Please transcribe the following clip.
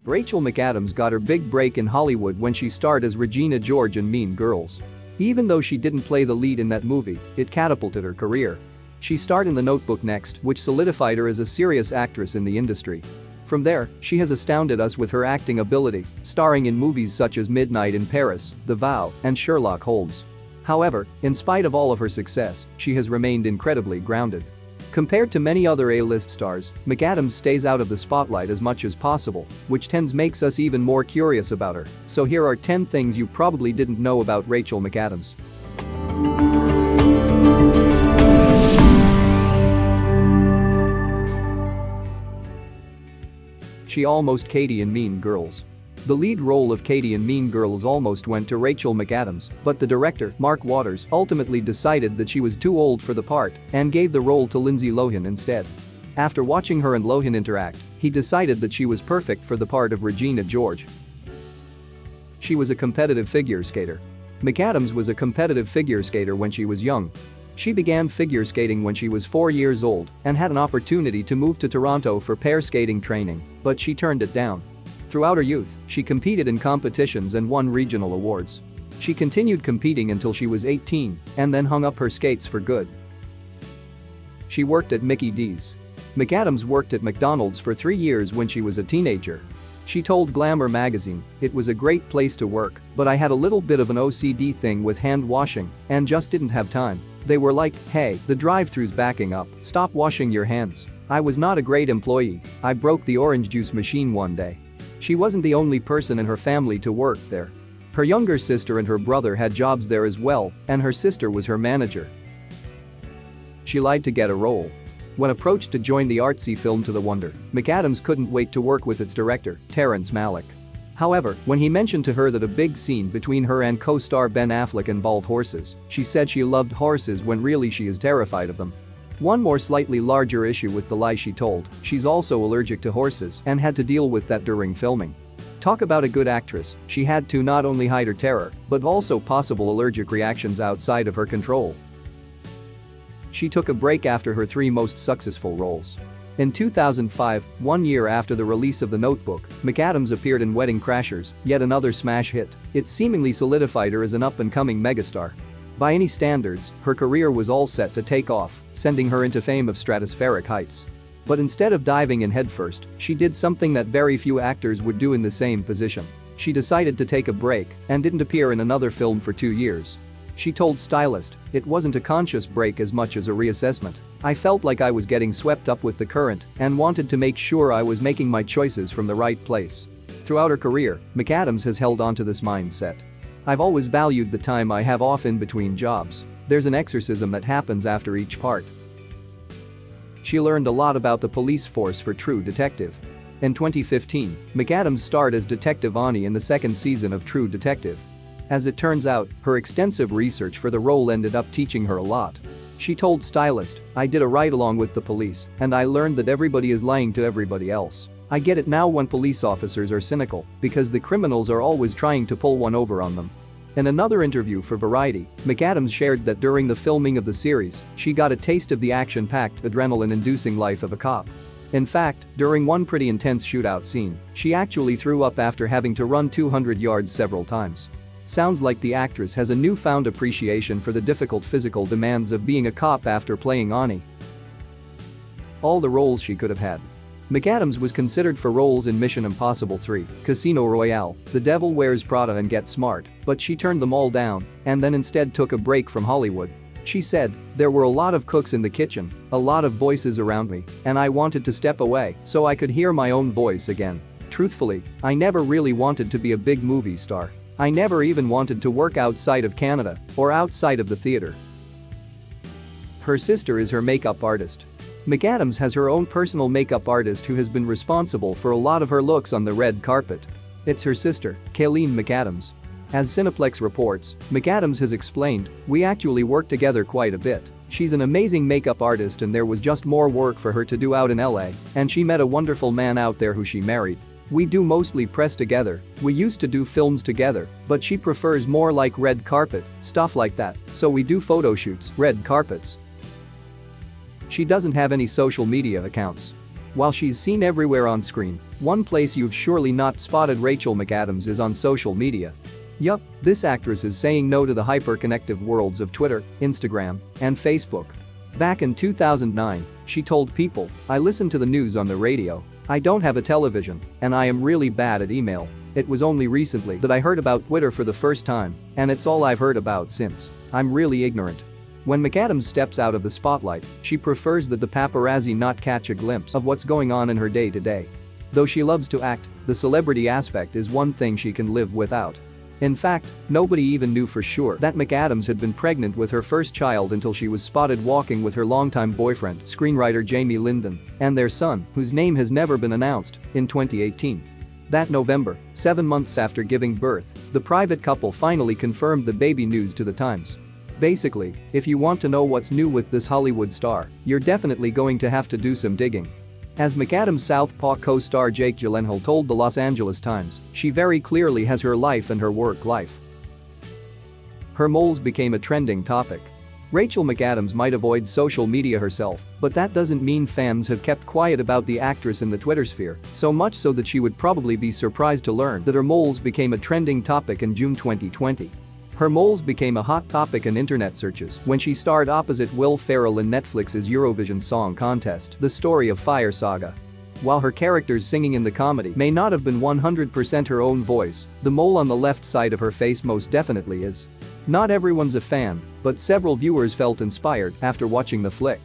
Rachel McAdams got her big break in Hollywood when she starred as Regina George in Mean Girls. Even though she didn't play the lead in that movie, it catapulted her career. She starred in The Notebook next, which solidified her as a serious actress in the industry. From there, she has astounded us with her acting ability, starring in movies such as Midnight in Paris, The Vow, and Sherlock Holmes. However, in spite of all of her success, she has remained incredibly grounded. Compared to many other A-list stars, McAdams stays out of the spotlight as much as possible, which makes us even more curious about her. So here are 10 things you probably didn't know about Rachel McAdams. She almost Katie in Mean Girls. The lead role of Katie in Mean Girls almost went to Rachel McAdams, but the director, Mark Waters, ultimately decided that she was too old for the part and gave the role to Lindsay Lohan instead. After watching her and Lohan interact, he decided that she was perfect for the part of Regina George. She was a competitive figure skater. McAdams was a competitive figure skater when she was young. She began figure skating when she was 4 years old and had an opportunity to move to Toronto for pair skating training, but she turned it down. Throughout her youth, she competed in competitions and won regional awards. She continued competing until she was 18 and then hung up her skates for good. She worked at Mickey D's. McAdams worked at McDonald's for 3 years when she was a teenager. She told Glamour magazine, "It was a great place to work, but I had a little bit of an OCD thing with hand washing and just didn't have time. They were like, hey, the drive-thru's backing up, stop washing your hands." I was not a great employee. I broke the orange juice machine one day. She wasn't the only person in her family to work there. Her younger sister and her brother had jobs there as well, and her sister was her manager. She lied to get a role. When approached to join the artsy film To the Wonder, McAdams couldn't wait to work with its director, Terrence Malick. However, when he mentioned to her that a big scene between her and co-star Ben Affleck involved horses, she said she loved horses when really she is terrified of them. One more slightly larger issue with the lie she told, she's also allergic to horses and had to deal with that during filming. Talk about a good actress, she had to not only hide her terror, but also possible allergic reactions outside of her control. She took a break after her 3 most successful roles. In 2005, 1 year after the release of The Notebook, McAdams appeared in Wedding Crashers, yet another smash hit. It seemingly solidified her as an up-and-coming megastar. By any standards, her career was all set to take off, sending her into fame of stratospheric heights. But instead of diving in headfirst, she did something that very few actors would do in the same position. She decided to take a break and didn't appear in another film for 2 years. She told stylist, "It wasn't a conscious break as much as a reassessment. I felt like I was getting swept up with the current and wanted to make sure I was making my choices from the right place." Throughout her career, McAdams has held on to this mindset. "I've always valued the time I have off in between jobs. There's an exorcism that happens after each part." She learned a lot about the police force for True Detective. In 2015, McAdams starred as Detective Ani in the 2nd season of True Detective. As it turns out, her extensive research for the role ended up teaching her a lot. She told stylist, "I did a ride-along with the police, and I learned that everybody is lying to everybody else. I get it now when police officers are cynical, because the criminals are always trying to pull one over on them." In another interview for Variety, McAdams shared that during the filming of the series, she got a taste of the action-packed, adrenaline-inducing life of a cop. In fact, during one pretty intense shootout scene, she actually threw up after having to run 200 yards several times. Sounds like the actress has a newfound appreciation for the difficult physical demands of being a cop after playing Ani. All the roles she could have had. McAdams was considered for roles in Mission Impossible 3, Casino Royale, The Devil Wears Prada and Get Smart, but she turned them all down and then instead took a break from Hollywood. She said, "There were a lot of cooks in the kitchen, a lot of voices around me, and I wanted to step away so I could hear my own voice again. Truthfully, I never really wanted to be a big movie star. I never even wanted to work outside of Canada or outside of the theater." Her sister is her makeup artist. McAdams has her own personal makeup artist who has been responsible for a lot of her looks on the red carpet. It's her sister, Kayleen McAdams. As Cineplex reports, McAdams has explained, "We actually work together quite a bit. She's an amazing makeup artist and there was just more work for her to do out in LA, and she met a wonderful man out there who she married. We do mostly press together, we used to do films together, but she prefers more like red carpet, stuff like that, so we do photo shoots, red carpets." She doesn't have any social media accounts. While she's seen everywhere on screen, one place you've surely not spotted Rachel McAdams is on social media. Yup, this actress is saying no to the hyper-connective worlds of Twitter, Instagram, and Facebook. Back in 2009, she told people, "I listen to the news on the radio. I don't have a television, and I am really bad at email. It was only recently that I heard about Twitter for the first time, and it's all I've heard about since. I'm really ignorant." When McAdams steps out of the spotlight, she prefers that the paparazzi not catch a glimpse of what's going on in her day-to-day. Though she loves to act, the celebrity aspect is one thing she can live without. In fact, nobody even knew for sure that McAdams had been pregnant with her first child until she was spotted walking with her longtime boyfriend, screenwriter Jamie Linden, and their son, whose name has never been announced, in 2018. That November, 7 months after giving birth, the private couple finally confirmed the baby news to the Times. Basically, if you want to know what's new with this Hollywood star, you're definitely going to have to do some digging. As McAdams' Southpaw co-star Jake Gyllenhaal told the Los Angeles Times, she very clearly has her life and her work life. Her moles became a trending topic. Rachel McAdams might avoid social media herself, but that doesn't mean fans have kept quiet about the actress in the Twitter sphere, so much so that she would probably be surprised to learn that her moles became a trending topic in June 2020. Her moles became a hot topic in internet searches when she starred opposite Will Ferrell in Netflix's Eurovision Song Contest, The Story of Fire Saga. While her characters singing in the comedy may not have been 100% her own voice, the mole on the left side of her face most definitely is. Not everyone's a fan, but several viewers felt inspired after watching the flick.